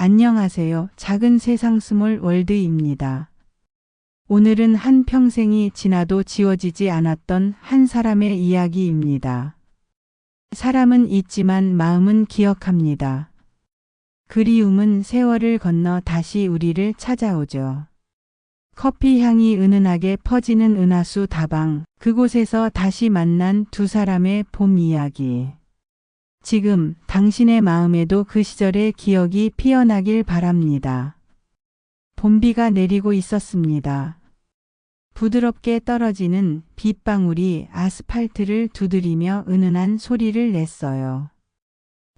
안녕하세요. 작은 세상 스몰 월드입니다. 오늘은 한 평생이 지나도 지워지지 않았던 한 사람의 이야기입니다. 사람은 잊지만 마음은 기억합니다. 그리움은 세월을 건너 다시 우리를 찾아오죠. 커피 향이 은은하게 퍼지는 은하수 다방, 그곳에서 다시 만난 두 사람의 봄 이야기. 지금 당신의 마음에도 그 시절의 기억이 피어나길 바랍니다. 봄비가 내리고 있었습니다. 부드럽게 떨어지는 빗방울이 아스팔트를 두드리며 은은한 소리를 냈어요.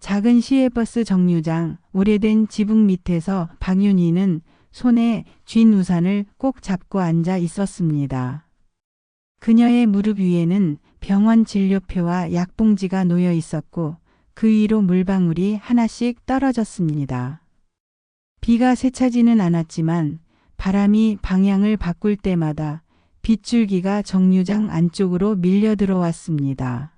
작은 시외버스 정류장, 오래된 지붕 밑에서 박윤희는 손에 쥔 우산을 꼭 잡고 앉아 있었습니다. 그녀의 무릎 위에는 병원 진료표와 약봉지가 놓여 있었고 그 위로 물방울이 하나씩 떨어졌습니다. 비가 세차지는 않았지만 바람이 방향을 바꿀 때마다 빗줄기가 정류장 안쪽으로 밀려 들어왔습니다.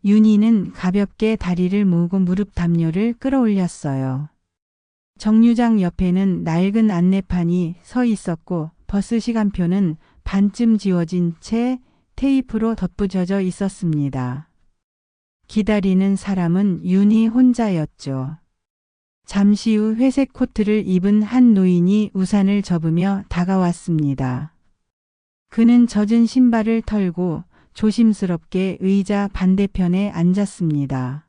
윤희는 가볍게 다리를 모으고 무릎 담요를 끌어올렸어요. 정류장 옆에는 낡은 안내판이 서 있었고 버스 시간표는 반쯤 지워진 채 테이프로 덧붙여져 있었습니다. 기다리는 사람은 윤희 혼자였죠. 잠시 후 회색 코트를 입은 한 노인이 우산을 접으며 다가왔습니다. 그는 젖은 신발을 털고 조심스럽게 의자 반대편에 앉았습니다.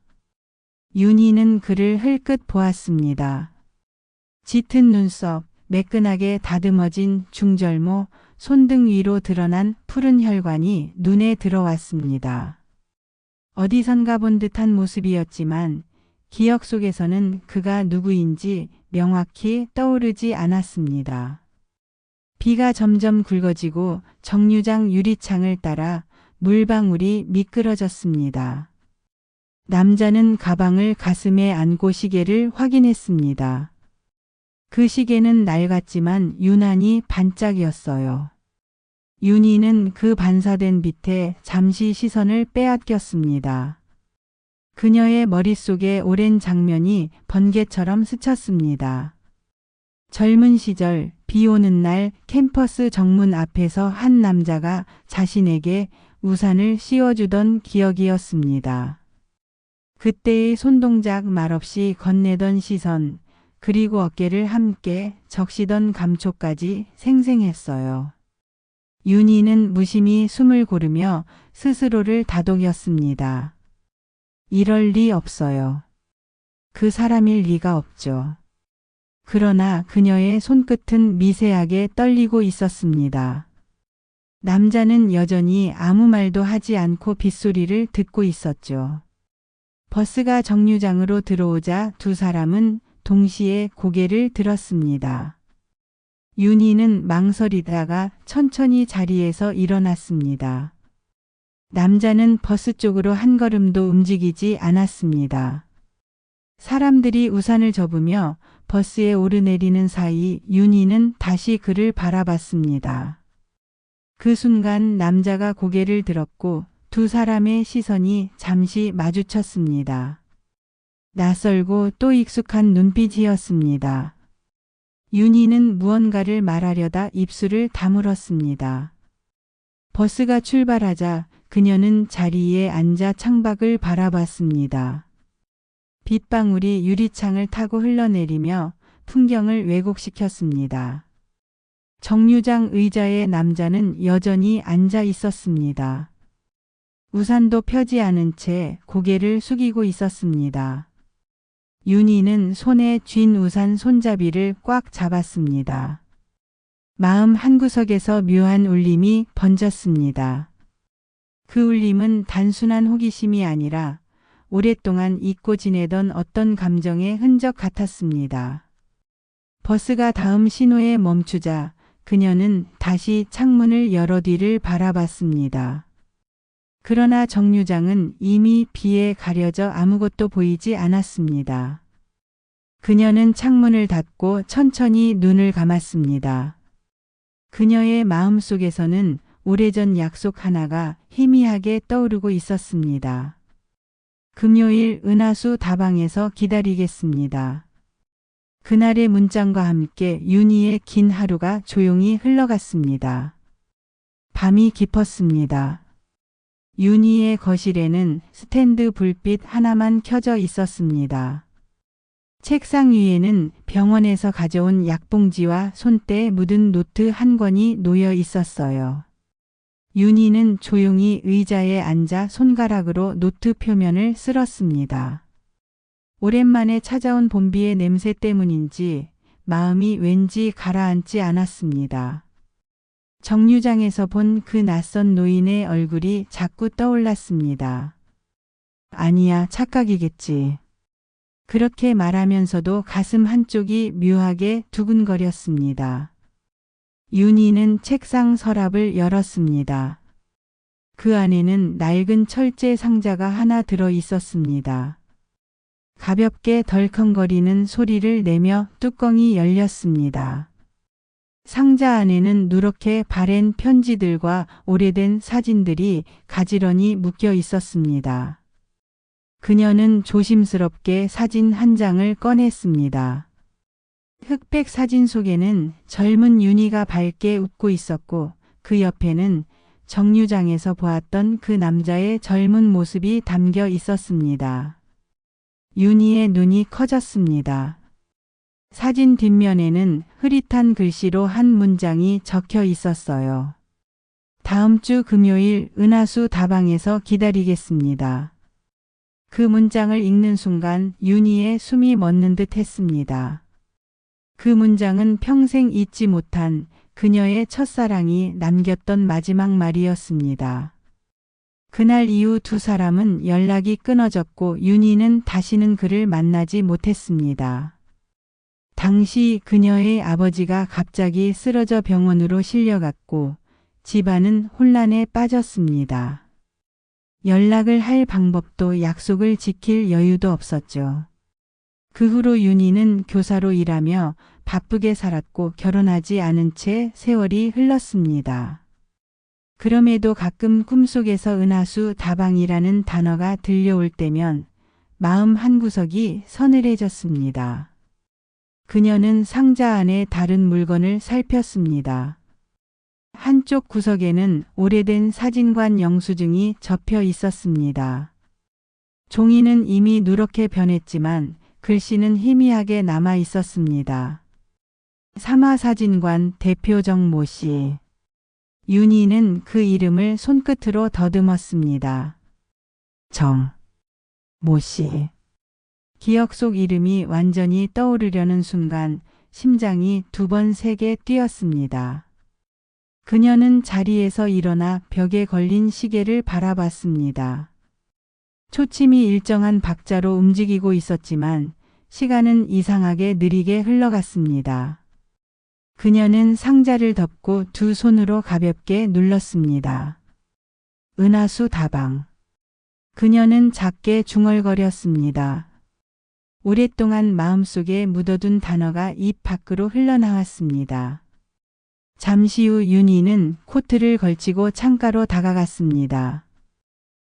윤희는 그를 흘끗 보았습니다. 짙은 눈썹, 매끈하게 다듬어진 중절모, 손등 위로 드러난 푸른 혈관이 눈에 들어왔습니다. 어디선가 본 듯한 모습이었지만 기억 속에서는 그가 누구인지 명확히 떠오르지 않았습니다. 비가 점점 굵어지고 정류장 유리창을 따라 물방울이 미끄러졌습니다. 남자는 가방을 가슴에 안고 시계를 확인했습니다. 그 시계는 낡았지만 유난히 반짝이었어요. 윤희는 그 반사된 빛에 잠시 시선을 빼앗겼습니다. 그녀의 머릿속에 오랜 장면이 번개처럼 스쳤습니다. 젊은 시절 비 오는 날 캠퍼스 정문 앞에서 한 남자가 자신에게 우산을 씌워주던 기억이었습니다. 그때의 손동작 말없이 건네던 시선, 그리고 어깨를 함께 적시던 감촉까지 생생했어요. 윤희는 무심히 숨을 고르며 스스로를 다독였습니다. 이럴 리 없어요. 그 사람일 리가 없죠. 그러나 그녀의 손끝은 미세하게 떨리고 있었습니다. 남자는 여전히 아무 말도 하지 않고 빗소리를 듣고 있었죠. 버스가 정류장으로 들어오자 두 사람은 동시에 고개를 들었습니다. 윤희는 망설이다가 천천히 자리에서 일어났습니다. 남자는 버스 쪽으로 한 걸음도 움직이지 않았습니다. 사람들이 우산을 접으며 버스에 오르내리는 사이 윤희는 다시 그를 바라봤습니다. 그 순간 남자가 고개를 들었고 두 사람의 시선이 잠시 마주쳤습니다. 낯설고 또 익숙한 눈빛이었습니다. 윤희는 무언가를 말하려다 입술을 다물었습니다. 버스가 출발하자 그녀는 자리에 앉아 창밖을 바라봤습니다. 빗방울이 유리창을 타고 흘러내리며 풍경을 왜곡시켰습니다. 정류장 의자에 남자는 여전히 앉아 있었습니다. 우산도 펴지 않은 채 고개를 숙이고 있었습니다. 윤희는 손에 쥔 우산 손잡이를 꽉 잡았습니다. 마음 한구석에서 묘한 울림이 번졌습니다. 그 울림은 단순한 호기심이 아니라 오랫동안 잊고 지내던 어떤 감정의 흔적 같았습니다. 버스가 다음 신호에 멈추자 그녀는 다시 창문을 열어 뒤를 바라봤습니다. 그러나 정류장은 이미 비에 가려져 아무것도 보이지 않았습니다. 그녀는 창문을 닫고 천천히 눈을 감았습니다. 그녀의 마음속에서는 오래전 약속 하나가 희미하게 떠오르고 있었습니다. 금요일 은하수 다방에서 기다리겠습니다. 그날의 문장과 함께 윤희의 긴 하루가 조용히 흘러갔습니다. 밤이 깊었습니다. 윤희의 거실에는 스탠드 불빛 하나만 켜져 있었습니다. 책상 위에는 병원에서 가져온 약봉지와 손때에 묻은 노트 한 권이 놓여 있었어요. 윤희는 조용히 의자에 앉아 손가락으로 노트 표면을 쓸었습니다. 오랜만에 찾아온 봄비의 냄새 때문인지 마음이 왠지 가라앉지 않았습니다. 정류장에서 본 그 낯선 노인의 얼굴이 자꾸 떠올랐습니다. 아니야, 착각이겠지. 그렇게 말하면서도 가슴 한쪽이 묘하게 두근거렸습니다. 윤희는 책상 서랍을 열었습니다. 그 안에는 낡은 철제 상자가 하나 들어 있었습니다. 가볍게 덜컹거리는 소리를 내며 뚜껑이 열렸습니다. 상자 안에는 누렇게 바랜 편지들과 오래된 사진들이 가지런히 묶여 있었습니다. 그녀는 조심스럽게 사진 한 장을 꺼냈습니다. 흑백 사진 속에는 젊은 윤희가 밝게 웃고 있었고 그 옆에는 정류장에서 보았던 그 남자의 젊은 모습이 담겨 있었습니다. 윤희의 눈이 커졌습니다. 사진 뒷면에는 흐릿한 글씨로 한 문장이 적혀 있었어요. 다음 주 금요일 은하수 다방에서 기다리겠습니다. 그 문장을 읽는 순간 윤희의 숨이 멎는 듯 했습니다. 그 문장은 평생 잊지 못한 그녀의 첫사랑이 남겼던 마지막 말이었습니다. 그날 이후 두 사람은 연락이 끊어졌고 윤희는 다시는 그를 만나지 못했습니다. 당시 그녀의 아버지가 갑자기 쓰러져 병원으로 실려갔고 집안은 혼란에 빠졌습니다. 연락을 할 방법도 약속을 지킬 여유도 없었죠. 그 후로 윤희는 교사로 일하며 바쁘게 살았고 결혼하지 않은 채 세월이 흘렀습니다. 그럼에도 가끔 꿈속에서 은하수 다방이라는 단어가 들려올 때면 마음 한구석이 서늘해졌습니다. 그녀는 상자 안에 다른 물건을 살폈습니다. 한쪽 구석에는 오래된 사진관 영수증이 접혀 있었습니다. 종이는 이미 누렇게 변했지만 글씨는 희미하게 남아 있었습니다. 삼화사진관 대표 정모 씨. 윤희는 그 이름을 손끝으로 더듬었습니다. 정모 씨. 기억 속 이름이 완전히 떠오르려는 순간 심장이 두 번 세게 뛰었습니다. 그녀는 자리에서 일어나 벽에 걸린 시계를 바라봤습니다. 초침이 일정한 박자로 움직이고 있었지만 시간은 이상하게 느리게 흘러갔습니다. 그녀는 상자를 덮고 두 손으로 가볍게 눌렀습니다. 은하수 다방. 그녀는 작게 중얼거렸습니다. 오랫동안 마음속에 묻어둔 단어가 입 밖으로 흘러나왔습니다. 잠시 후 윤희는 코트를 걸치고 창가로 다가갔습니다.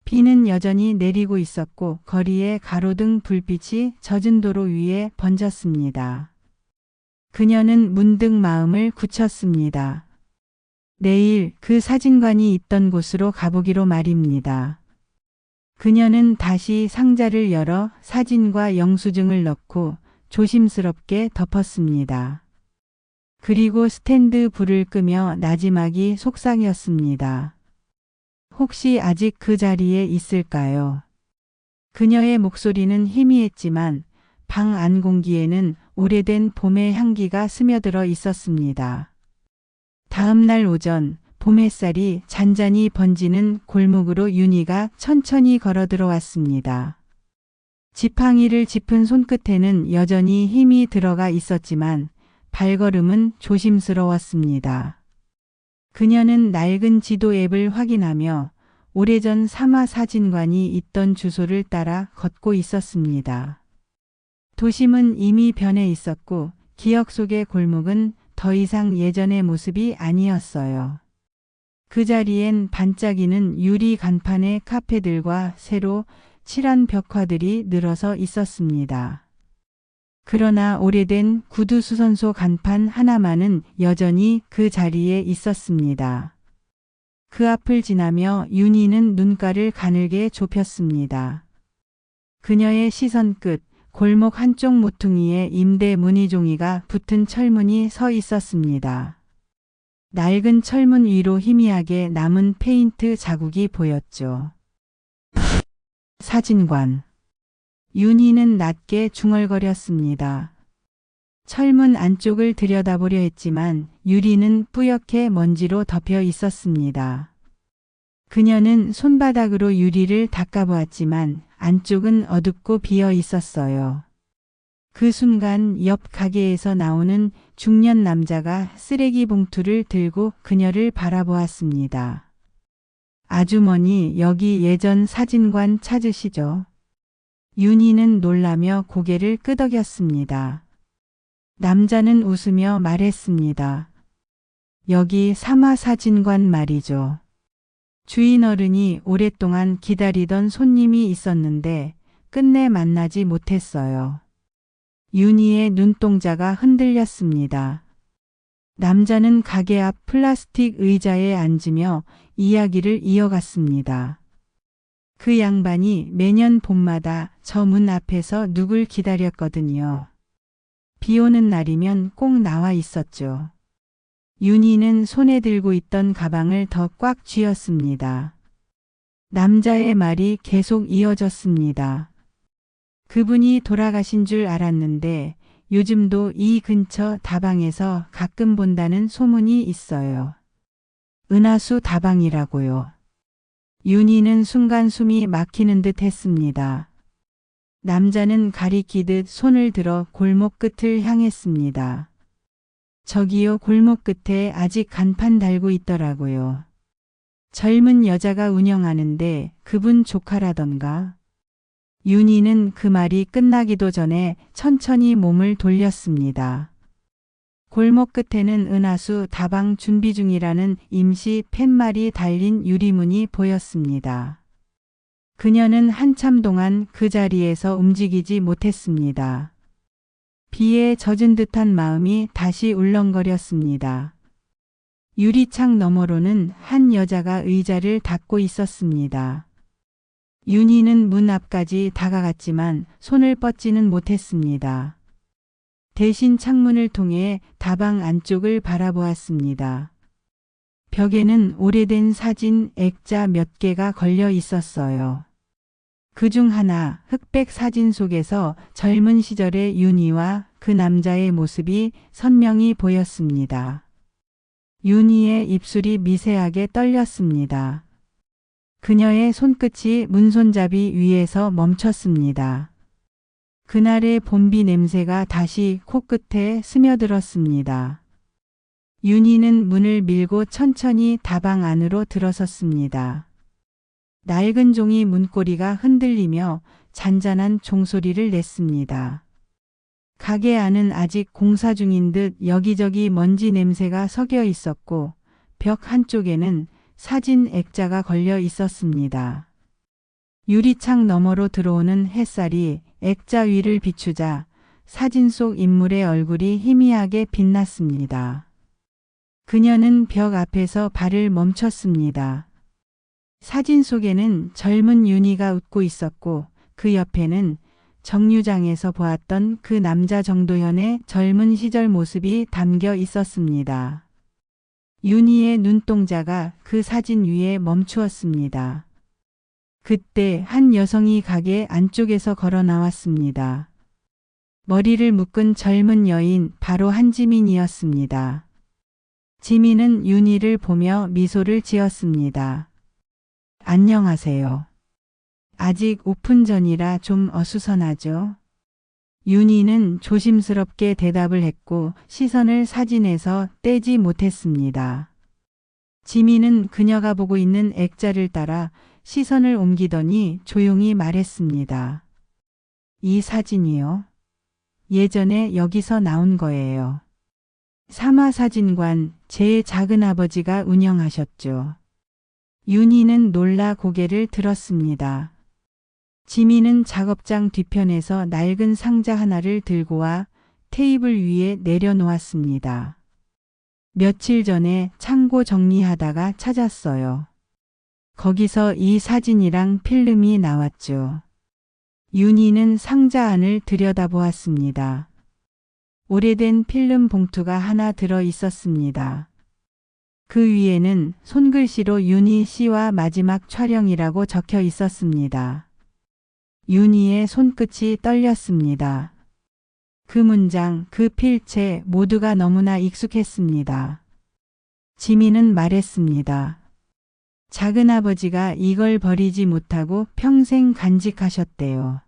비는 여전히 내리고 있었고 거리에 가로등 불빛이 젖은 도로 위에 번졌습니다. 그녀는 문득 마음을 굳혔습니다. 내일 그 사진관이 있던 곳으로 가보기로 말입니다. 그녀는 다시 상자를 열어 사진과 영수증을 넣고 조심스럽게 덮었습니다. 그리고 스탠드 불을 끄며 나지막이 속삭였습니다. 혹시 아직 그 자리에 있을까요? 그녀의 목소리는 희미했지만 방 안 공기에는 오래된 봄의 향기가 스며들어 있었습니다. 다음 날 오전 봄 햇살이 잔잔히 번지는 골목으로 윤희가 천천히 걸어 들어왔습니다. 지팡이를 짚은 손끝에는 여전히 힘이 들어가 있었지만 발걸음은 조심스러웠습니다. 그녀는 낡은 지도 앱을 확인하며 오래전 삼화사진관이 있던 주소를 따라 걷고 있었습니다. 도심은 이미 변해 있었고 기억 속의 골목은 더 이상 예전의 모습이 아니었어요. 그 자리엔 반짝이는 유리 간판의 카페들과 새로 칠한 벽화들이 늘어서 있었습니다. 그러나 오래된 구두수선소 간판 하나만은 여전히 그 자리에 있었습니다. 그 앞을 지나며 윤희는 눈가를 가늘게 좁혔습니다. 그녀의 시선 끝 골목 한쪽 모퉁이에 임대 문의종이가 붙은 철문이 서 있었습니다. 낡은 철문 위로 희미하게 남은 페인트 자국이 보였죠. 사진관. 윤희는 낮게 중얼거렸습니다. 철문 안쪽을 들여다보려 했지만 유리는 뿌옇게 먼지로 덮여 있었습니다. 그녀는 손바닥으로 유리를 닦아보았지만 안쪽은 어둡고 비어 있었어요. 그 순간 옆 가게에서 나오는 중년 남자가 쓰레기 봉투를 들고 그녀를 바라보았습니다. 아주머니, 여기 예전 사진관 찾으시죠? 윤희는 놀라며 고개를 끄덕였습니다. 남자는 웃으며 말했습니다. 여기 사마사진관 말이죠. 주인 어른이 오랫동안 기다리던 손님이 있었는데 끝내 만나지 못했어요. 윤희의 눈동자가 흔들렸습니다. 남자는 가게 앞 플라스틱 의자에 앉으며 이야기를 이어갔습니다. 그 양반이 매년 봄마다 저 문 앞에서 누굴 기다렸거든요. 비 오는 날이면 꼭 나와 있었죠. 윤희는 손에 들고 있던 가방을 더 꽉 쥐었습니다. 남자의 말이 계속 이어졌습니다. 그분이 돌아가신 줄 알았는데 요즘도 이 근처 다방에서 가끔 본다는 소문이 있어요. 은하수 다방이라고요. 윤희는 순간 숨이 막히는 듯 했습니다. 남자는 가리키듯 손을 들어 골목 끝을 향했습니다. 저기요, 골목 끝에 아직 간판 달고 있더라고요. 젊은 여자가 운영하는데 그분 조카라던가. 윤희는 그 말이 끝나기도 전에 천천히 몸을 돌렸습니다. 골목 끝에는 은하수 다방 준비 중이라는 임시 팻말이 달린 유리문이 보였습니다. 그녀는 한참 동안 그 자리에서 움직이지 못했습니다. 비에 젖은 듯한 마음이 다시 울렁거렸습니다. 유리창 너머로는 한 여자가 의자를 닦고 있었습니다. 윤희는 문 앞까지 다가갔지만 손을 뻗지는 못했습니다. 대신 창문을 통해 다방 안쪽을 바라보았습니다. 벽에는 오래된 사진 액자 몇 개가 걸려 있었어요. 그중 하나 흑백 사진 속에서 젊은 시절의 윤희와 그 남자의 모습이 선명히 보였습니다. 윤희의 입술이 미세하게 떨렸습니다. 그녀의 손끝이 문손잡이 위에서 멈췄습니다. 그날의 봄비 냄새가 다시 코끝에 스며들었습니다. 윤희는 문을 밀고 천천히 다방 안으로 들어섰습니다. 낡은 종이 문고리가 흔들리며 잔잔한 종소리를 냈습니다. 가게 안은 아직 공사 중인 듯 여기저기 먼지 냄새가 섞여 있었고 벽 한쪽에는 사진 액자가 걸려 있었습니다. 유리창 너머로 들어오는 햇살이 액자 위를 비추자 사진 속 인물의 얼굴이 희미하게 빛났습니다. 그녀는 벽 앞에서 발을 멈췄습니다. 사진 속에는 젊은 윤희가 웃고 있었고 그 옆에는 정류장에서 보았던 그 남자 정도현의 젊은 시절 모습이 담겨 있었습니다. 윤희의 눈동자가 그 사진 위에 멈추었습니다. 그때 한 여성이 가게 안쪽에서 걸어 나왔습니다. 머리를 묶은 젊은 여인 바로 한지민이었습니다. 지민은 윤희를 보며 미소를 지었습니다. 안녕하세요. 아직 오픈 전이라 좀 어수선하죠? 윤희는 조심스럽게 대답을 했고 시선을 사진에서 떼지 못했습니다. 지민은 그녀가 보고 있는 액자를 따라 시선을 옮기더니 조용히 말했습니다. 이 사진이요? 예전에 여기서 나온 거예요. 사마사진관 제 작은아버지가 운영하셨죠. 윤희는 놀라 고개를 들었습니다. 지민은 작업장 뒤편에서 낡은 상자 하나를 들고 와 테이블 위에 내려놓았습니다. 며칠 전에 창고 정리하다가 찾았어요. 거기서 이 사진이랑 필름이 나왔죠. 윤희는 상자 안을 들여다보았습니다. 오래된 필름 봉투가 하나 들어 있었습니다. 그 위에는 손글씨로 윤희 씨와 마지막 촬영이라고 적혀 있었습니다. 윤희의 손끝이 떨렸습니다. 그 문장, 그 필체 모두가 너무나 익숙했습니다. 지민은 말했습니다. 작은아버지가 이걸 버리지 못하고 평생 간직하셨대요.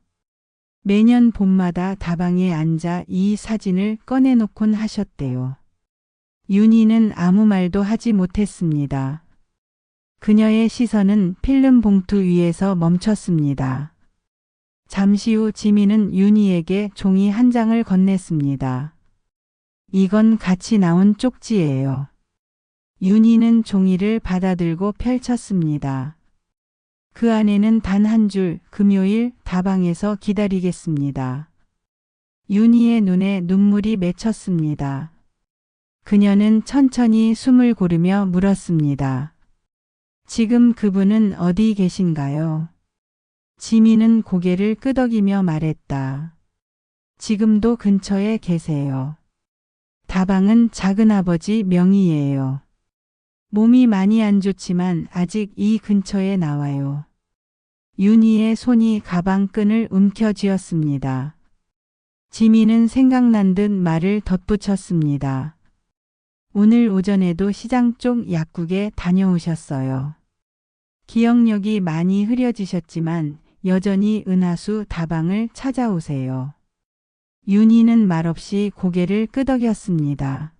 매년 봄마다 다방에 앉아 이 사진을 꺼내놓곤 하셨대요. 윤희는 아무 말도 하지 못했습니다. 그녀의 시선은 필름 봉투 위에서 멈췄습니다. 잠시 후 지민은 윤희에게 종이 한 장을 건넸습니다. 이건 같이 나온 쪽지예요. 윤희는 종이를 받아들고 펼쳤습니다. 그 안에는 단 한 줄, 금요일 다방에서 기다리겠습니다. 윤희의 눈에 눈물이 맺혔습니다. 그녀는 천천히 숨을 고르며 물었습니다. 지금 그분은 어디 계신가요? 지민은 고개를 끄덕이며 말했다. 지금도 근처에 계세요. 다방은 작은아버지 명의예요. 몸이 많이 안 좋지만 아직 이 근처에 나와요. 윤희의 손이 가방 끈을 움켜쥐었습니다. 지민은 생각난 듯 말을 덧붙였습니다. 오늘 오전에도 시장 쪽 약국에 다녀오셨어요. 기억력이 많이 흐려지셨지만 여전히 은하수 다방을 찾아오세요. 윤희는 말없이 고개를 끄덕였습니다.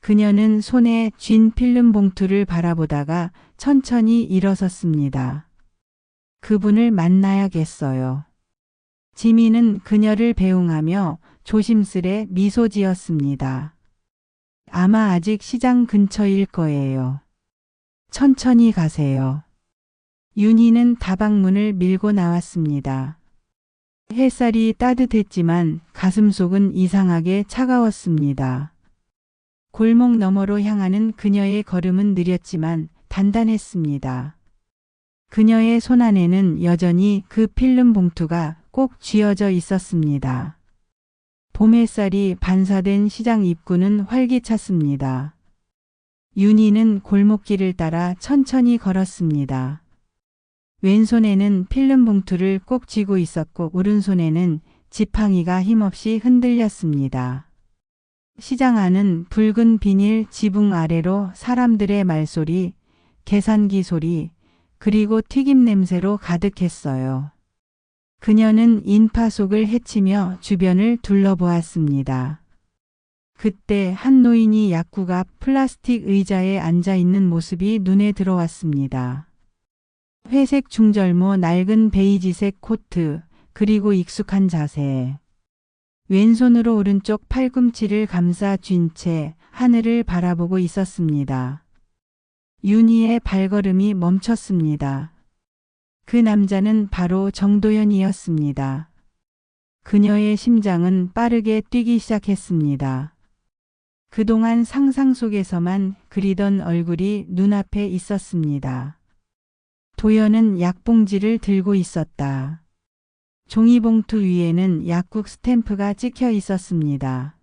그녀는 손에 쥔 필름 봉투를 바라보다가 천천히 일어섰습니다. 그분을 만나야겠어요. 지민은 그녀를 배웅하며 조심스레 미소 지었습니다. 아마 아직 시장 근처일 거예요. 천천히 가세요. 윤희는 다방문을 밀고 나왔습니다. 햇살이 따뜻했지만 가슴속은 이상하게 차가웠습니다. 골목 너머로 향하는 그녀의 걸음은 느렸지만 단단했습니다. 그녀의 손 안에는 여전히 그 필름 봉투가 꼭 쥐어져 있었습니다. 봄 햇살이 반사된 시장 입구는 활기찼습니다. 윤희는 골목길을 따라 천천히 걸었습니다. 왼손에는 필름 봉투를 꼭 쥐고 있었고 오른손에는 지팡이가 힘없이 흔들렸습니다. 시장 안은 붉은 비닐 지붕 아래로 사람들의 말소리, 계산기 소리, 그리고 튀김 냄새로 가득했어요. 그녀는 인파 속을 헤치며 주변을 둘러보았습니다. 그때 한 노인이 약국 앞 플라스틱 의자에 앉아 있는 모습이 눈에 들어왔습니다. 회색 중절모 낡은 베이지색 코트, 그리고 익숙한 자세. 왼손으로 오른쪽 팔꿈치를 감싸 쥔 채 하늘을 바라보고 있었습니다. 윤희의 발걸음이 멈췄습니다. 그 남자는 바로 정도현이었습니다. 그녀의 심장은 빠르게 뛰기 시작했습니다. 그동안 상상 속에서만 그리던 얼굴이 눈앞에 있었습니다. 도연은 약봉지를 들고 있었다. 종이봉투 위에는 약국 스탬프가 찍혀 있었습니다.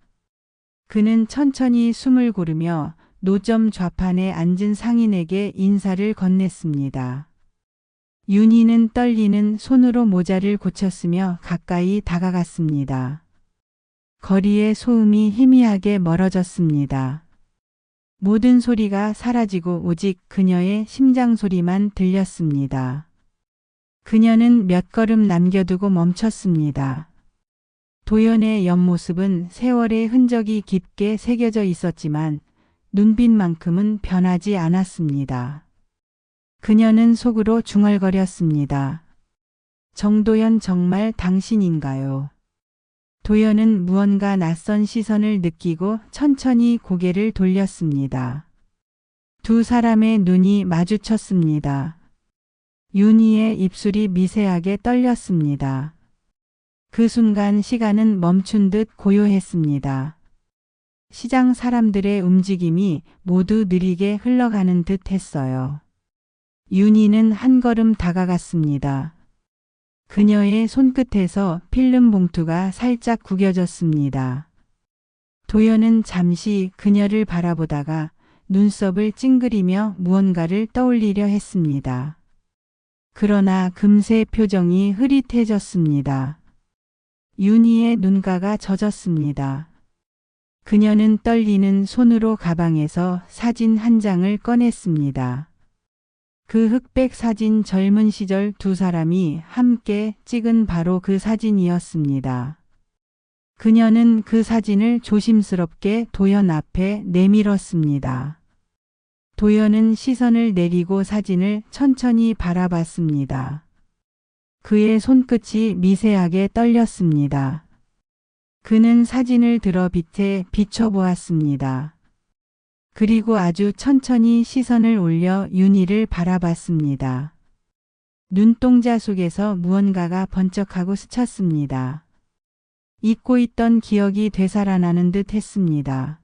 그는 천천히 숨을 고르며 노점 좌판에 앉은 상인에게 인사를 건넸습니다. 윤희는 떨리는 손으로 모자를 고쳤으며 가까이 다가갔습니다. 거리의 소음이 희미하게 멀어졌습니다. 모든 소리가 사라지고 오직 그녀의 심장 소리만 들렸습니다. 그녀는 몇 걸음 남겨두고 멈췄습니다. 도연의 옆모습은 세월의 흔적이 깊게 새겨져 있었지만 눈빛만큼은 변하지 않았습니다. 그녀는 속으로 중얼거렸습니다. 정도연 정말 당신인가요? 도연은 무언가 낯선 시선을 느끼고 천천히 고개를 돌렸습니다. 두 사람의 눈이 마주쳤습니다. 윤희의 입술이 미세하게 떨렸습니다. 그 순간 시간은 멈춘 듯 고요했습니다. 시장 사람들의 움직임이 모두 느리게 흘러가는 듯 했어요. 윤희는 한 걸음 다가갔습니다. 그녀의 손끝에서 필름 봉투가 살짝 구겨졌습니다. 도연은 잠시 그녀를 바라보다가 눈썹을 찡그리며 무언가를 떠올리려 했습니다. 그러나 금세 표정이 흐릿해졌습니다. 윤희의 눈가가 젖었습니다. 그녀는 떨리는 손으로 가방에서 사진 한 장을 꺼냈습니다. 그 흑백 사진 젊은 시절 두 사람이 함께 찍은 바로 그 사진이었습니다. 그녀는 그 사진을 조심스럽게 도연 앞에 내밀었습니다. 도연은 시선을 내리고 사진을 천천히 바라봤습니다. 그의 손끝이 미세하게 떨렸습니다. 그는 사진을 들어 빛에 비춰보았습니다. 그리고 아주 천천히 시선을 올려 윤희를 바라봤습니다. 눈동자 속에서 무언가가 번쩍하고 스쳤습니다. 잊고 있던 기억이 되살아나는 듯 했습니다.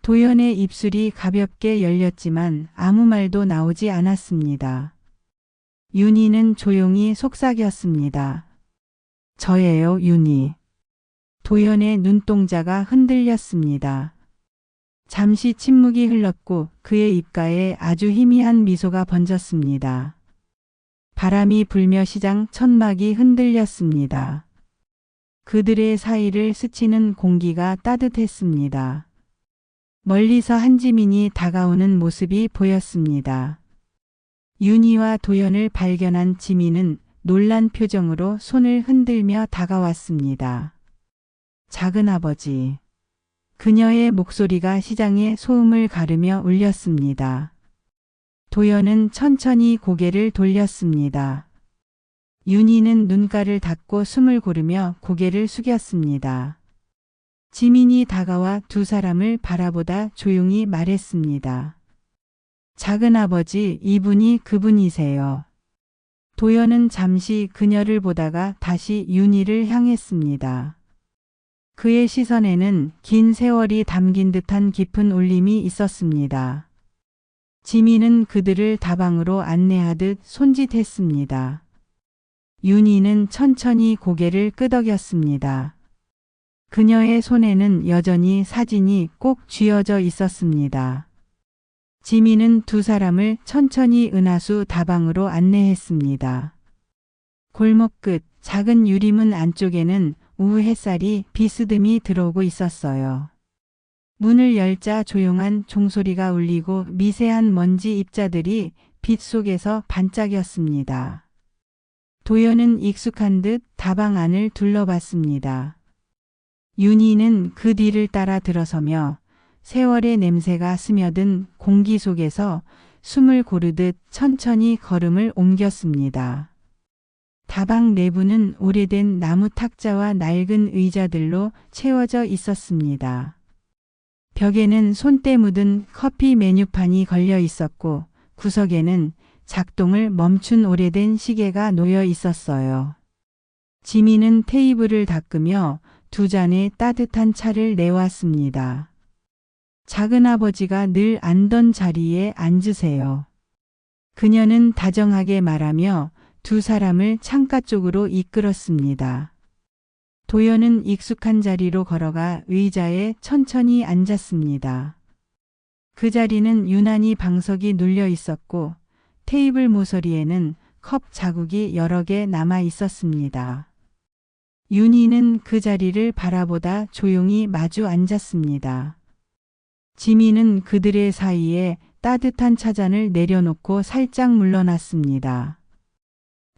도연의 입술이 가볍게 열렸지만 아무 말도 나오지 않았습니다. 윤희는 조용히 속삭였습니다. 저예요, 윤희. 도연의 눈동자가 흔들렸습니다. 잠시 침묵이 흘렀고 그의 입가에 아주 희미한 미소가 번졌습니다. 바람이 불며 시장 천막이 흔들렸습니다. 그들의 사이를 스치는 공기가 따뜻했습니다. 멀리서 한지민이 다가오는 모습이 보였습니다. 윤희와 도연을 발견한 지민은 놀란 표정으로 손을 흔들며 다가왔습니다. 작은아버지. 그녀의 목소리가 시장의 소음을 가르며 울렸습니다. 도연은 천천히 고개를 돌렸습니다. 윤희는 눈가를 닫고 숨을 고르며 고개를 숙였습니다. 지민이 다가와 두 사람을 바라보다 조용히 말했습니다. 작은아버지, 이분이 그분이세요. 도연은 잠시 그녀를 보다가 다시 윤희를 향했습니다. 그의 시선에는 긴 세월이 담긴 듯한 깊은 울림이 있었습니다. 지민은 그들을 다방으로 안내하듯 손짓했습니다. 윤희는 천천히 고개를 끄덕였습니다. 그녀의 손에는 여전히 사진이 꼭 쥐어져 있었습니다. 지민은 두 사람을 천천히 은하수 다방으로 안내했습니다. 골목 끝 작은 유리문 안쪽에는 우후 햇살이 비스듬히 들어오고 있었어요. 문을 열자 조용한 종소리가 울리고 미세한 먼지 입자들이 빛 속에서 반짝였습니다. 도연은 익숙한 듯 다방 안을 둘러봤습니다. 윤희는 그 뒤를 따라 들어서며 세월의 냄새가 스며든 공기 속에서 숨을 고르듯 천천히 걸음을 옮겼습니다. 다방 내부는 오래된 나무 탁자와 낡은 의자들로 채워져 있었습니다. 벽에는 손때 묻은 커피 메뉴판이 걸려 있었고 구석에는 작동을 멈춘 오래된 시계가 놓여 있었어요. 지민은 테이블을 닦으며 두 잔의 따뜻한 차를 내왔습니다. 작은아버지가 늘 앉던 자리에 앉으세요. 그녀는 다정하게 말하며 두 사람을 창가 쪽으로 이끌었습니다. 도연은 익숙한 자리로 걸어가 의자에 천천히 앉았습니다. 그 자리는 유난히 방석이 눌려 있었고 테이블 모서리에는 컵 자국이 여러 개 남아 있었습니다. 윤희는 그 자리를 바라보다 조용히 마주 앉았습니다. 지민은 그들의 사이에 따뜻한 차잔을 내려놓고 살짝 물러났습니다.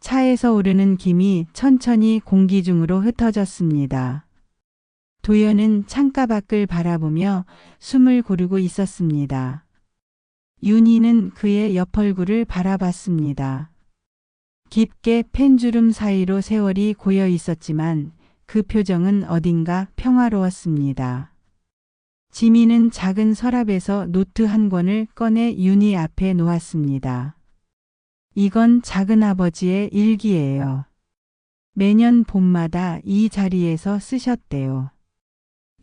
차에서 오르는 김이 천천히 공기 중으로 흩어졌습니다. 도연은 창가 밖을 바라보며 숨을 고르고 있었습니다. 윤희는 그의 옆 얼굴을 바라봤습니다. 깊게 펜주름 사이로 세월이 고여 있었지만 그 표정은 어딘가 평화로웠습니다. 지민은 작은 서랍에서 노트 한 권을 꺼내 윤희 앞에 놓았습니다. 이건 작은아버지의 일기예요. 매년 봄마다 이 자리에서 쓰셨대요.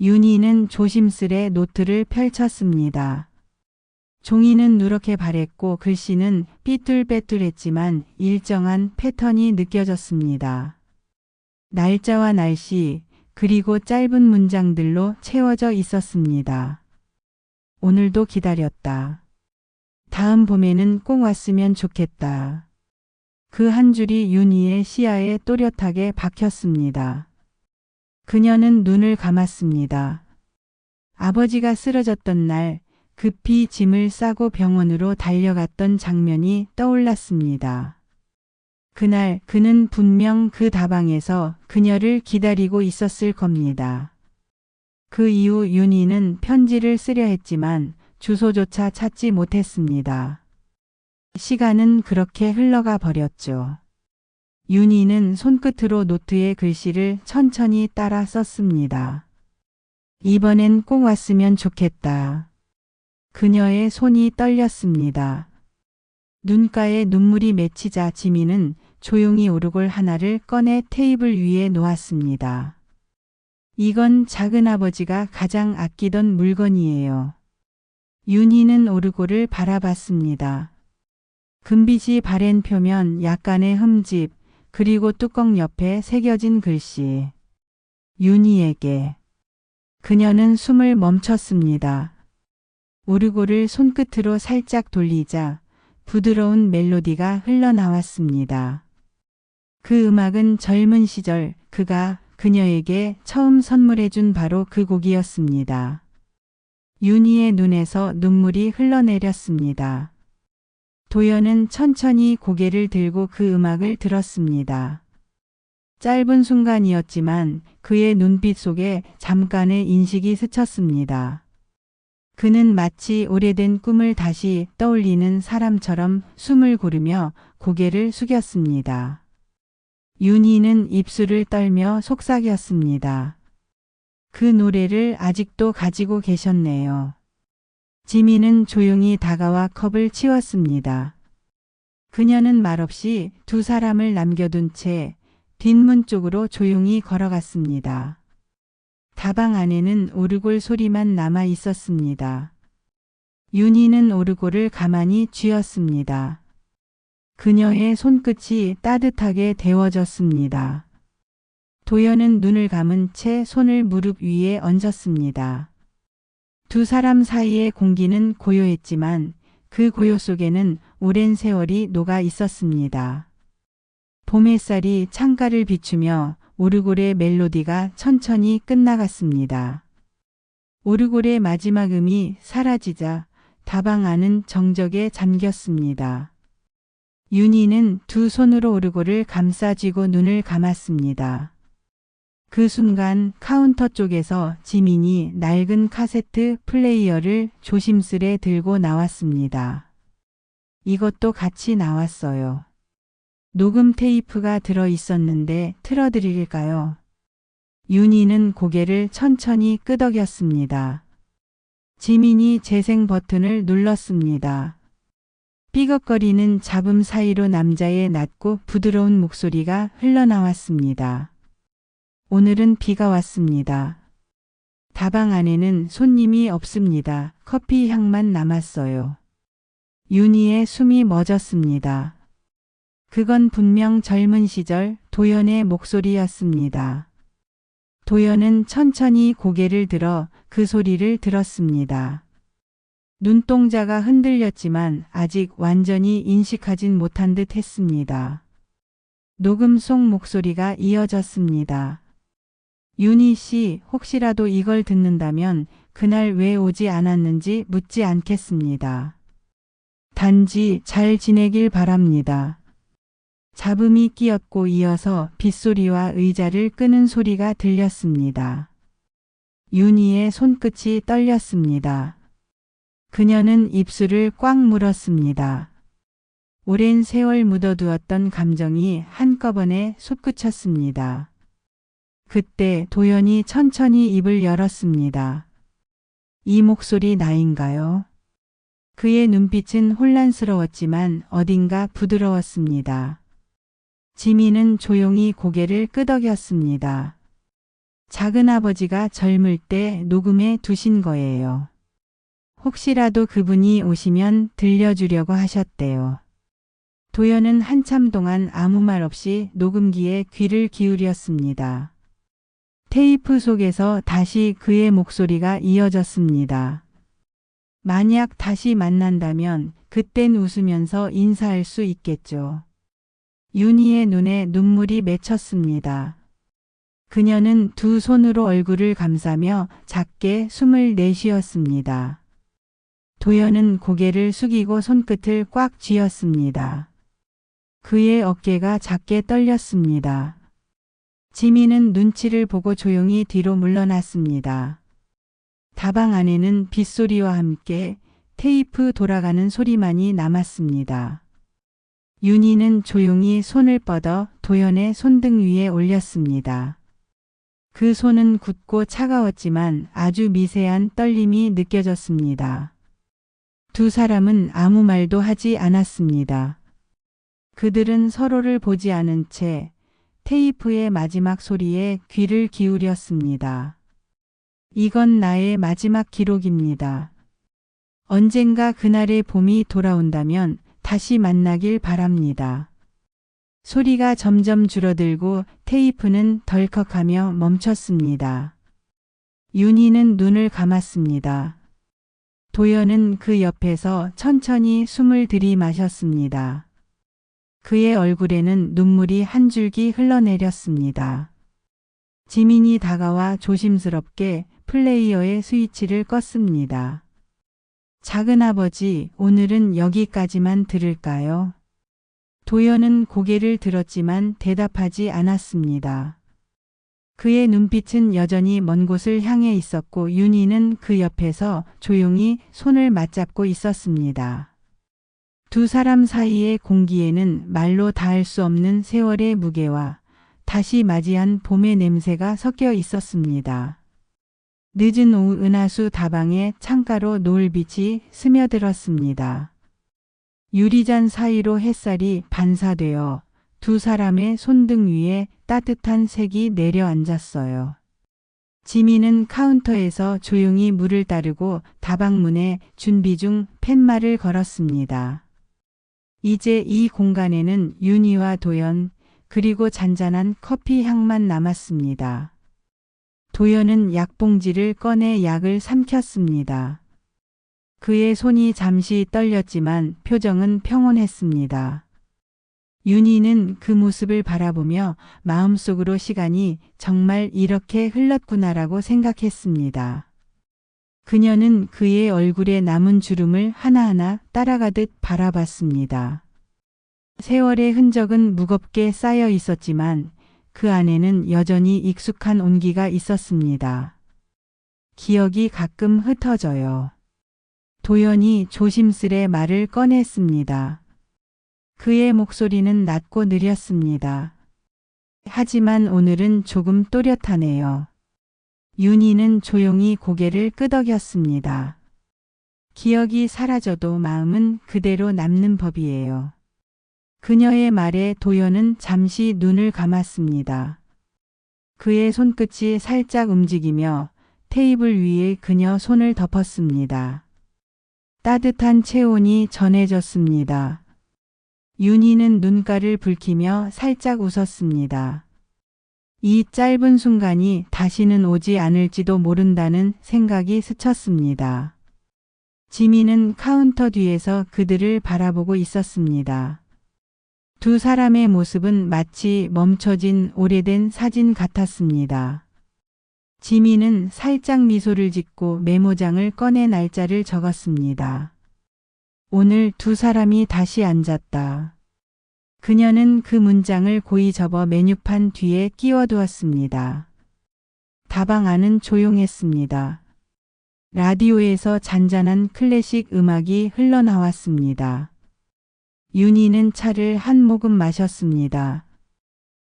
윤희는 조심스레 노트를 펼쳤습니다. 종이는 누렇게 바랬고 글씨는 삐뚤빼뚤했지만 일정한 패턴이 느껴졌습니다. 날짜와 날씨, 그리고 짧은 문장들로 채워져 있었습니다. 오늘도 기다렸다. 다음 봄에는 꼭 왔으면 좋겠다. 그 한 줄이 윤희의 시야에 또렷하게 박혔습니다. 그녀는 눈을 감았습니다. 아버지가 쓰러졌던 날 급히 짐을 싸고 병원으로 달려갔던 장면이 떠올랐습니다. 그날 그는 분명 그 다방에서 그녀를 기다리고 있었을 겁니다. 그 이후 윤희는 편지를 쓰려 했지만 주소조차 찾지 못했습니다. 시간은 그렇게 흘러가 버렸죠. 윤희는 손끝으로 노트의 글씨를 천천히 따라 썼습니다. 이번엔 꼭 왔으면 좋겠다. 그녀의 손이 떨렸습니다. 눈가에 눈물이 맺히자 지민은 조용히 오르골 하나를 꺼내 테이블 위에 놓았습니다. 이건 작은아버지가 가장 아끼던 물건이에요. 윤희는 오르골을 바라봤습니다. 금빛이 바랜 표면, 약간의 흠집, 그리고 뚜껑 옆에 새겨진 글씨. 윤희에게. 그녀는 숨을 멈췄습니다. 오르골을 손끝으로 살짝 돌리자 부드러운 멜로디가 흘러나왔습니다. 그 음악은 젊은 시절 그가 그녀에게 처음 선물해준 바로 그 곡이었습니다. 윤희의 눈에서 눈물이 흘러내렸습니다. 도연은 천천히 고개를 들고 그 음악을 들었습니다. 짧은 순간이었지만 그의 눈빛 속에 잠깐의 인식이 스쳤습니다. 그는 마치 오래된 꿈을 다시 떠올리는 사람처럼 숨을 고르며 고개를 숙였습니다. 윤희는 입술을 떨며 속삭였습니다. 그 노래를 아직도 가지고 계셨네요. 지민은 조용히 다가와 컵을 치웠습니다. 그녀는 말없이 두 사람을 남겨둔 채 뒷문 쪽으로 조용히 걸어갔습니다. 다방 안에는 오르골 소리만 남아 있었습니다. 윤희는 오르골을 가만히 쥐었습니다. 그녀의 손끝이 따뜻하게 데워졌습니다. 도연은 눈을 감은 채 손을 무릎 위에 얹었습니다. 두 사람 사이의 공기는 고요했지만 그 고요 속에는 오랜 세월이 녹아 있었습니다. 봄 햇살이 창가를 비추며 오르골의 멜로디가 천천히 끝나갔습니다. 오르골의 마지막 음이 사라지자 다방 안은 정적에 잠겼습니다. 윤희는 두 손으로 오르골을 감싸쥐고 눈을 감았습니다. 그 순간 카운터 쪽에서 지민이 낡은 카세트 플레이어를 조심스레 들고 나왔습니다. 이것도 같이 나왔어요. 녹음 테이프가 들어 있었는데 틀어드릴까요? 윤희는 고개를 천천히 끄덕였습니다. 지민이 재생 버튼을 눌렀습니다. 삐걱거리는 잡음 사이로 남자의 낮고 부드러운 목소리가 흘러나왔습니다. 오늘은 비가 왔습니다. 다방 안에는 손님이 없습니다. 커피 향만 남았어요. 윤희의 숨이 멎었습니다. 그건 분명 젊은 시절 도연의 목소리였습니다. 도연은 천천히 고개를 들어 그 소리를 들었습니다. 눈동자가 흔들렸지만 아직 완전히 인식하진 못한 듯 했습니다. 녹음 속 목소리가 이어졌습니다. 윤희 씨, 혹시라도 이걸 듣는다면 그날 왜 오지 않았는지 묻지 않겠습니다. 단지 잘 지내길 바랍니다. 잡음이 끼었고 이어서 빗소리와 의자를 끄는 소리가 들렸습니다. 윤희의 손끝이 떨렸습니다. 그녀는 입술을 꽉 물었습니다. 오랜 세월 묻어두었던 감정이 한꺼번에 솟구쳤습니다. 그때 도연이 천천히 입을 열었습니다. 이 목소리 나인가요? 그의 눈빛은 혼란스러웠지만 어딘가 부드러웠습니다. 지민은 조용히 고개를 끄덕였습니다. 작은아버지가 젊을 때 녹음해 두신 거예요. 혹시라도 그분이 오시면 들려주려고 하셨대요. 도연은 한참 동안 아무 말 없이 녹음기에 귀를 기울였습니다. 테이프 속에서 다시 그의 목소리가 이어졌습니다. 만약 다시 만난다면 그땐 웃으면서 인사할 수 있겠죠. 윤희의 눈에 눈물이 맺혔습니다. 그녀는 두 손으로 얼굴을 감싸며 작게 숨을 내쉬었습니다. 도연은 고개를 숙이고 손끝을 꽉 쥐었습니다. 그의 어깨가 작게 떨렸습니다. 지민은 눈치를 보고 조용히 뒤로 물러났습니다. 다방 안에는 빗소리와 함께 테이프 돌아가는 소리만이 남았습니다. 윤희는 조용히 손을 뻗어 도연의 손등 위에 올렸습니다. 그 손은 굳고 차가웠지만 아주 미세한 떨림이 느껴졌습니다. 두 사람은 아무 말도 하지 않았습니다. 그들은 서로를 보지 않은 채 테이프의 마지막 소리에 귀를 기울였습니다. 이건 나의 마지막 기록입니다. 언젠가 그날의 봄이 돌아온다면 다시 만나길 바랍니다. 소리가 점점 줄어들고 테이프는 덜컥하며 멈췄습니다. 윤희는 눈을 감았습니다. 도연은 그 옆에서 천천히 숨을 들이마셨습니다. 그의 얼굴에는 눈물이 한 줄기 흘러내렸습니다. 지민이 다가와 조심스럽게 플레이어의 스위치를 껐습니다. 작은아버지, 오늘은 여기까지만 들을까요? 도연은 고개를 들었지만 대답하지 않았습니다. 그의 눈빛은 여전히 먼 곳을 향해 있었고 윤희는 그 옆에서 조용히 손을 맞잡고 있었습니다. 두 사람 사이의 공기에는 말로 닿을 수 없는 세월의 무게와 다시 맞이한 봄의 냄새가 섞여 있었습니다. 늦은 오후 은하수 다방에 창가로 노을빛이 스며들었습니다. 유리잔 사이로 햇살이 반사되어 두 사람의 손등 위에 따뜻한 색이 내려앉았어요. 지민은 카운터에서 조용히 물을 따르고 다방문에 준비 중 팻말을 걸었습니다. 이제 이 공간에는 윤희와 도연 그리고 잔잔한 커피 향만 남았습니다. 도연은 약봉지를 꺼내 약을 삼켰습니다. 그의 손이 잠시 떨렸지만 표정은 평온했습니다. 윤희는 그 모습을 바라보며 마음속으로 시간이 정말 이렇게 흘렀구나라고 생각했습니다. 그녀는 그의 얼굴에 남은 주름을 하나하나 따라가듯 바라봤습니다. 세월의 흔적은 무겁게 쌓여 있었지만 그 안에는 여전히 익숙한 온기가 있었습니다. 기억이 가끔 흩어져요. 도연이 조심스레 말을 꺼냈습니다. 그의 목소리는 낮고 느렸습니다. 하지만 오늘은 조금 또렷하네요. 윤희는 조용히 고개를 끄덕였습니다. 기억이 사라져도 마음은 그대로 남는 법이에요. 그녀의 말에 도연은 잠시 눈을 감았습니다. 그의 손끝이 살짝 움직이며 테이블 위에 그녀 손을 덮었습니다. 따뜻한 체온이 전해졌습니다. 윤희는 눈가를 붉히며 살짝 웃었습니다. 이 짧은 순간이 다시는 오지 않을지도 모른다는 생각이 스쳤습니다. 지민은 카운터 뒤에서 그들을 바라보고 있었습니다. 두 사람의 모습은 마치 멈춰진 오래된 사진 같았습니다. 지민은 살짝 미소를 짓고 메모장을 꺼내 날짜를 적었습니다. 오늘 두 사람이 다시 앉았다. 그녀는 그 문장을 고이 접어 메뉴판 뒤에 끼워두었습니다. 다방 안은 조용했습니다. 라디오에서 잔잔한 클래식 음악이 흘러나왔습니다. 윤희는 차를 한 모금 마셨습니다.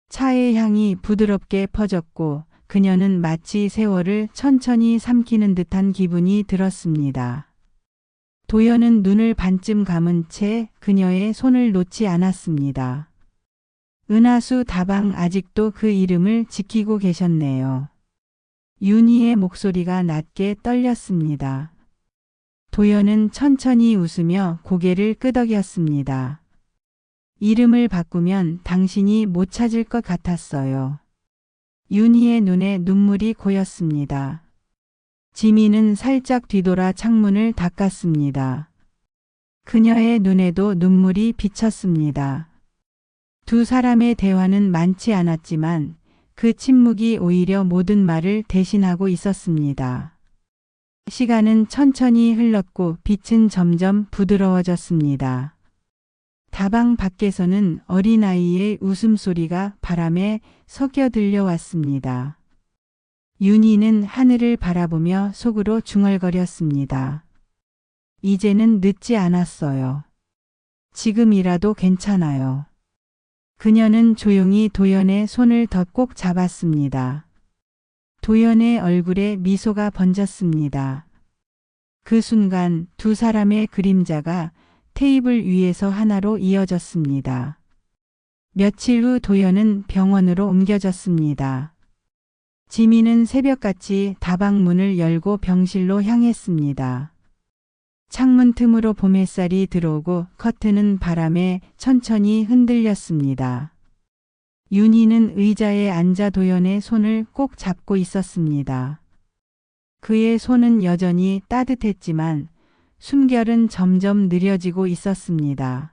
차의 향이 부드럽게 퍼졌고 그녀는 마치 세월을 천천히 삼키는 듯한 기분이 들었습니다. 도연은 눈을 반쯤 감은 채 그녀의 손을 놓지 않았습니다. 은하수 다방 아직도 그 이름을 지키고 계셨네요. 윤희의 목소리가 낮게 떨렸습니다. 도연은 천천히 웃으며 고개를 끄덕였습니다. 이름을 바꾸면 당신이 못 찾을 것 같았어요. 윤희의 눈에 눈물이 고였습니다. 지민은 살짝 뒤돌아 창문을 닦았습니다. 그녀의 눈에도 눈물이 비쳤습니다. 두 사람의 대화는 많지 않았지만 그 침묵이 오히려 모든 말을 대신하고 있었습니다. 시간은 천천히 흘렀고 빛은 점점 부드러워졌습니다. 다방 밖에서는 어린아이의 웃음소리가 바람에 섞여 들려왔습니다. 윤희는 하늘을 바라보며 속으로 중얼거렸습니다. 이제는 늦지 않았어요. 지금이라도 괜찮아요. 그녀는 조용히 도연의 손을 더 꼭 잡았습니다. 도연의 얼굴에 미소가 번졌습니다. 그 순간 두 사람의 그림자가 테이블 위에서 하나로 이어졌습니다. 며칠 후 도연은 병원으로 옮겨졌습니다. 지민은 새벽같이 다방 문을 열고 병실로 향했습니다. 창문 틈으로 봄 햇살이 들어오고 커튼은 바람에 천천히 흔들렸습니다. 윤희는 의자에 앉아 도연의 손을 꼭 잡고 있었습니다. 그의 손은 여전히 따뜻했지만 숨결은 점점 느려지고 있었습니다.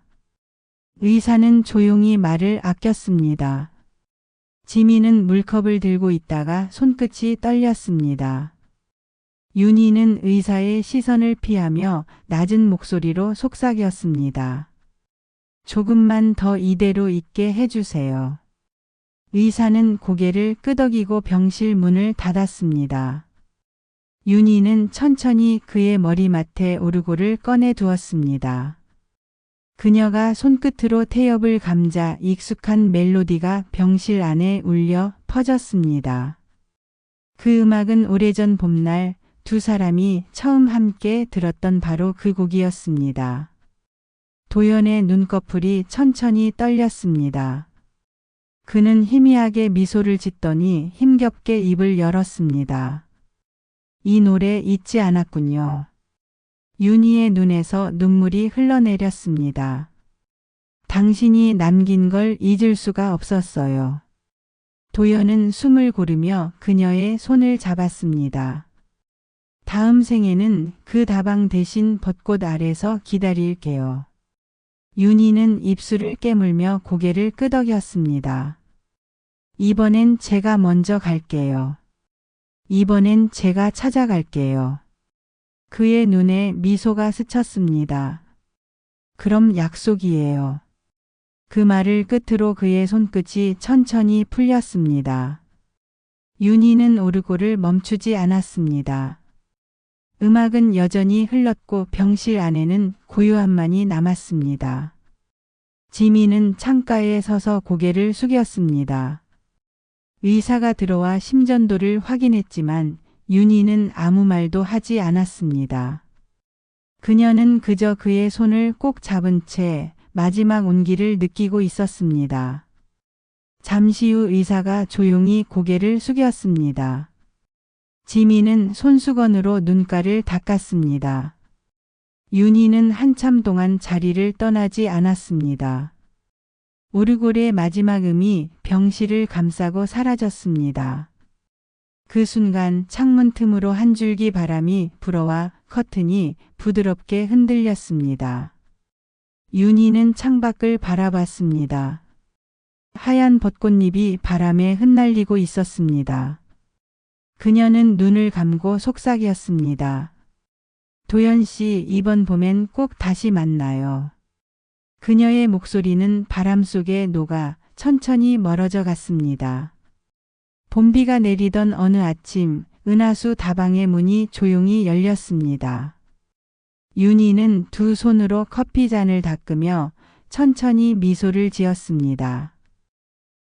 의사는 조용히 말을 아꼈습니다. 지민은 물컵을 들고 있다가 손끝이 떨렸습니다. 윤희는 의사의 시선을 피하며 낮은 목소리로 속삭였습니다. 조금만 더 이대로 있게 해주세요. 의사는 고개를 끄덕이고 병실 문을 닫았습니다. 윤희는 천천히 그의 머리맡에 오르골을 꺼내 두었습니다. 그녀가 손끝으로 태엽을 감자 익숙한 멜로디가 병실 안에 울려 퍼졌습니다. 그 음악은 오래전 봄날 두 사람이 처음 함께 들었던 바로 그 곡이었습니다. 도연의 눈꺼풀이 천천히 떨렸습니다. 그는 희미하게 미소를 짓더니 힘겹게 입을 열었습니다. 이 노래 잊지 않았군요. 윤희의 눈에서 눈물이 흘러내렸습니다. 당신이 남긴 걸 잊을 수가 없었어요. 도연은 숨을 고르며 그녀의 손을 잡았습니다. 다음 생에는 그 다방 대신 벚꽃 아래서 기다릴게요. 윤희는 입술을 깨물며 고개를 끄덕였습니다. 이번엔 제가 먼저 갈게요. 이번엔 제가 찾아갈게요. 그의 눈에 미소가 스쳤습니다. 그럼 약속이에요. 그 말을 끝으로 그의 손끝이 천천히 풀렸습니다. 윤희는 오르골을 멈추지 않았습니다. 음악은 여전히 흘렀고 병실 안에는 고요함만이 남았습니다. 지민은 창가에 서서 고개를 숙였습니다. 의사가 들어와 심전도를 확인했지만 윤희는 아무 말도 하지 않았습니다. 그녀는 그저 그의 손을 꼭 잡은 채 마지막 온기를 느끼고 있었습니다. 잠시 후 의사가 조용히 고개를 숙였습니다. 지민은 손수건으로 눈가를 닦았습니다. 윤희는 한참 동안 자리를 떠나지 않았습니다. 오르골의 마지막 음이 병실을 감싸고 사라졌습니다. 그 순간 창문 틈으로 한 줄기 바람이 불어와 커튼이 부드럽게 흔들렸습니다. 윤희는 창밖을 바라봤습니다. 하얀 벚꽃잎이 바람에 흩날리고 있었습니다. 그녀는 눈을 감고 속삭였습니다. 도연 씨, 이번 봄엔 꼭 다시 만나요. 그녀의 목소리는 바람 속에 녹아 천천히 멀어져 갔습니다. 봄비가 내리던 어느 아침 은하수 다방의 문이 조용히 열렸습니다. 윤희는 두 손으로 커피잔을 닦으며 천천히 미소를 지었습니다.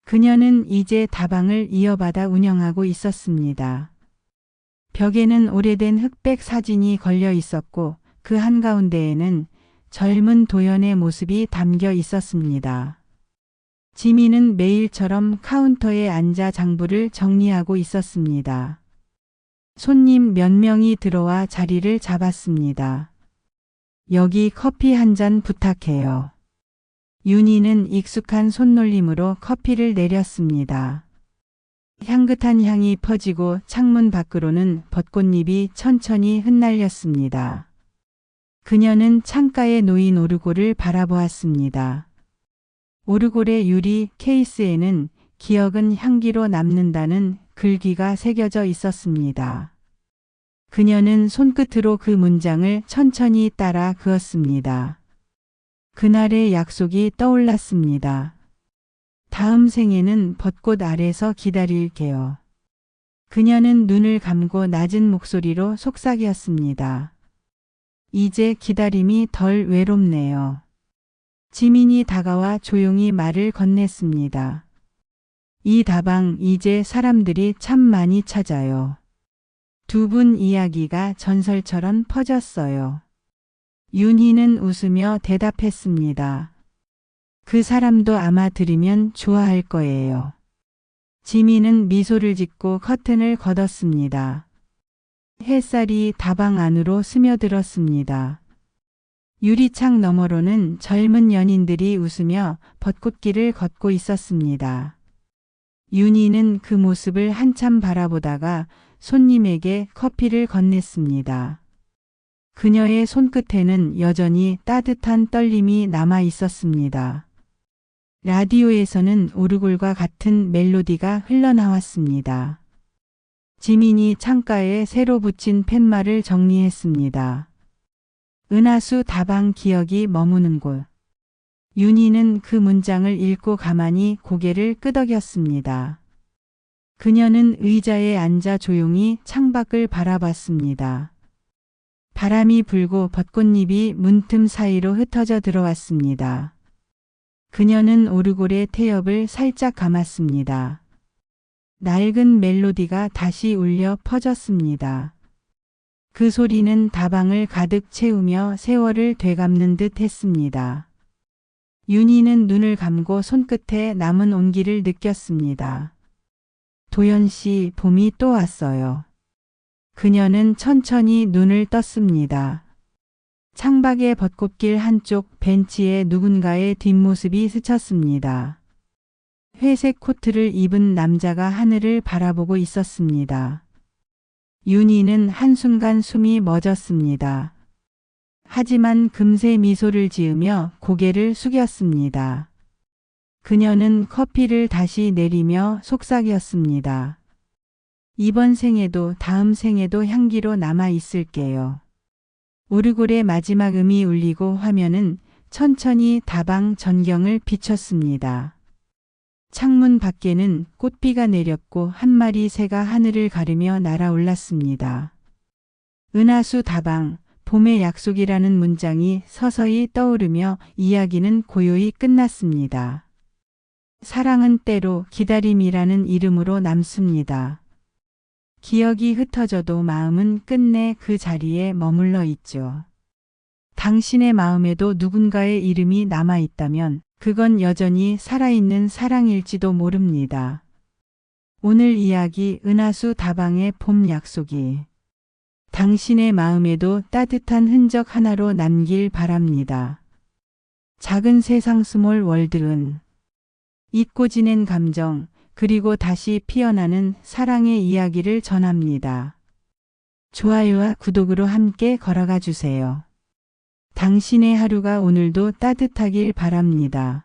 그녀는 이제 다방을 이어받아 운영하고 있었습니다. 벽에는 오래된 흑백 사진이 걸려 있었고 그 한가운데에는 젊은 도연의 모습이 담겨 있었습니다. 지민은 매일처럼 카운터에 앉아 장부를 정리하고 있었습니다. 손님 몇 명이 들어와 자리를 잡았습니다. 여기 커피 한 잔 부탁해요. 윤희는 익숙한 손놀림으로 커피를 내렸습니다. 향긋한 향이 퍼지고 창문 밖으로는 벚꽃잎이 천천히 흩날렸습니다. 그녀는 창가에 놓인 오르골을 바라보았습니다. 오르골의 유리 케이스에는 기억은 향기로 남는다는 글귀가 새겨져 있었습니다. 그녀는 손끝으로 그 문장을 천천히 따라 그었습니다. 그날의 약속이 떠올랐습니다. 다음 생에는 벚꽃 아래서 기다릴게요. 그녀는 눈을 감고 낮은 목소리로 속삭였습니다. 이제 기다림이 덜 외롭네요. 지민이 다가와 조용히 말을 건넸습니다. 이 다방 이제 사람들이 참 많이 찾아요. 두 분 이야기가 전설처럼 퍼졌어요. 윤희는 웃으며 대답했습니다. 그 사람도 아마 들으면 좋아할 거예요. 지민은 미소를 짓고 커튼을 걷었습니다. 햇살이 다방 안으로 스며들었습니다. 유리창 너머로는 젊은 연인들이 웃으며 벚꽃길을 걷고 있었습니다. 윤희는 그 모습을 한참 바라보다가 손님에게 커피를 건넸습니다. 그녀의 손끝에는 여전히 따뜻한 떨림이 남아 있었습니다. 라디오에서는 오르골과 같은 멜로디가 흘러나왔습니다. 지민이 창가에 새로 붙인 팻말을 정리했습니다. 은하수 다방 기억이 머무는 곳. 윤희는 그 문장을 읽고 가만히 고개를 끄덕였습니다. 그녀는 의자에 앉아 조용히 창밖을 바라봤습니다. 바람이 불고 벚꽃잎이 문틈 사이로 흩어져 들어왔습니다. 그녀는 오르골의 태엽을 살짝 감았습니다. 낡은 멜로디가 다시 울려 퍼졌습니다. 그 소리는 다방을 가득 채우며 세월을 되감는 듯 했습니다. 윤희는 눈을 감고 손끝에 남은 온기를 느꼈습니다. 도연 씨, 봄이 또 왔어요. 그녀는 천천히 눈을 떴습니다. 창밖의 벚꽃길 한쪽 벤치에 누군가의 뒷모습이 스쳤습니다. 회색 코트를 입은 남자가 하늘을 바라보고 있었습니다. 윤희는 한순간 숨이 멎었습니다. 하지만 금세 미소를 지으며 고개를 숙였습니다. 그녀는 커피를 다시 내리며 속삭였습니다. 이번 생에도 다음 생에도 향기로 남아 있을게요. 오르골의 마지막 음이 울리고 화면은 천천히 다방 전경을 비췄습니다. 창문 밖에는 꽃비가 내렸고 한 마리 새가 하늘을 가르며 날아올랐습니다. 은하수 다방, 봄의 약속이라는 문장이 서서히 떠오르며 이야기는 고요히 끝났습니다. 사랑은 때로 기다림이라는 이름으로 남습니다. 기억이 흩어져도 마음은 끝내 그 자리에 머물러 있죠. 당신의 마음에도 누군가의 이름이 남아 있다면 그건 여전히 살아있는 사랑일지도 모릅니다. 오늘 이야기 은하수 다방의 봄 약속이 당신의 마음에도 따뜻한 흔적 하나로 남길 바랍니다. 작은 세상 스몰 월드은 잊고 지낸 감정 그리고 다시 피어나는 사랑의 이야기를 전합니다. 좋아요와 구독으로 함께 걸어가 주세요. 당신의 하루가 오늘도 따뜻하길 바랍니다.